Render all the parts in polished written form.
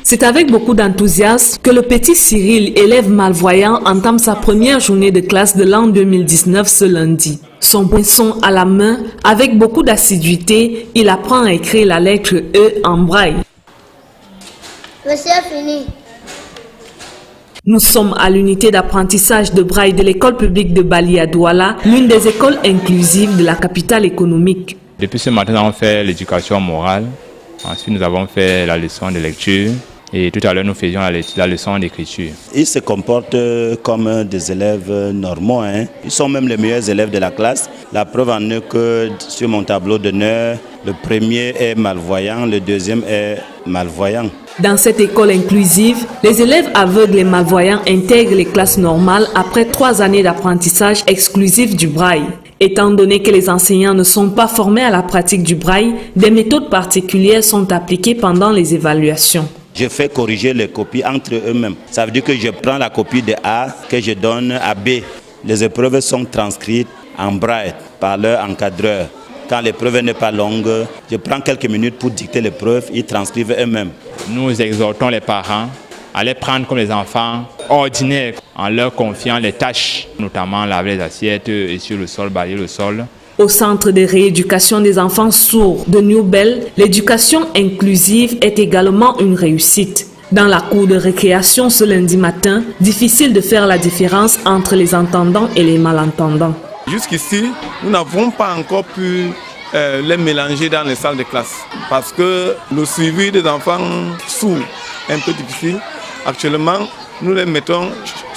C'est avec beaucoup d'enthousiasme que le petit Cyril, élève malvoyant, entame sa première journée de classe de l'an 2019 ce lundi. Son poinçon à la main, avec beaucoup d'assiduité, il apprend à écrire la lettre E en braille. Monsieur fini. Nous sommes à l'unité d'apprentissage de braille de l'école publique de Bali à Douala, l'une des écoles inclusives de la capitale économique. Depuis ce matin, nous avons fait l'éducation morale. Ensuite, nous avons fait la leçon de lecture. Et tout à l'heure, nous faisions la leçon d'écriture. Ils se comportent comme des élèves normaux. Ils sont même les meilleurs élèves de la classe. La preuve en est que sur mon tableau d'honneur, le premier est malvoyant, le deuxième est malvoyant. Dans cette école inclusive, les élèves aveugles et malvoyants intègrent les classes normales après 3 années d'apprentissage exclusif du braille. Étant donné que les enseignants ne sont pas formés à la pratique du braille, des méthodes particulières sont appliquées pendant les évaluations. Je fais corriger les copies entre eux-mêmes. Ça veut dire que je prends la copie de A que je donne à B. Les épreuves sont transcrites en braille par leur encadreur. Quand l'épreuve n'est pas longue, je prends quelques minutes pour dicter l'épreuve, ils transcrivent eux-mêmes. Nous exhortons les parents à les prendre comme les enfants ordinaires en leur confiant les tâches, notamment laver les assiettes et sur le sol, balayer le sol. Au centre de rééducation des enfants sourds de New Bell, l'éducation inclusive est également une réussite. Dans la cour de récréation ce lundi matin, difficile de faire la différence entre les entendants et les malentendants. Jusqu'ici, nous n'avons pas encore pu les mélanger dans les salles de classe parce que le suivi des enfants sourds est un peu difficile. Actuellement, nous les mettons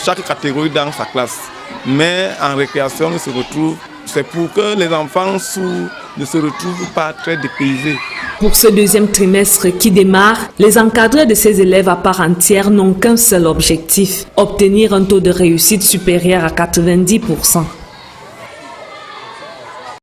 chaque catégorie dans sa classe. Mais en récréation, ils se retrouvent. C'est pour que les enfants sourds ne se retrouvent pas très dépaysés. Pour ce deuxième trimestre qui démarre, les encadreurs de ces élèves à part entière n'ont qu'un seul objectif, obtenir un taux de réussite supérieur à 90%.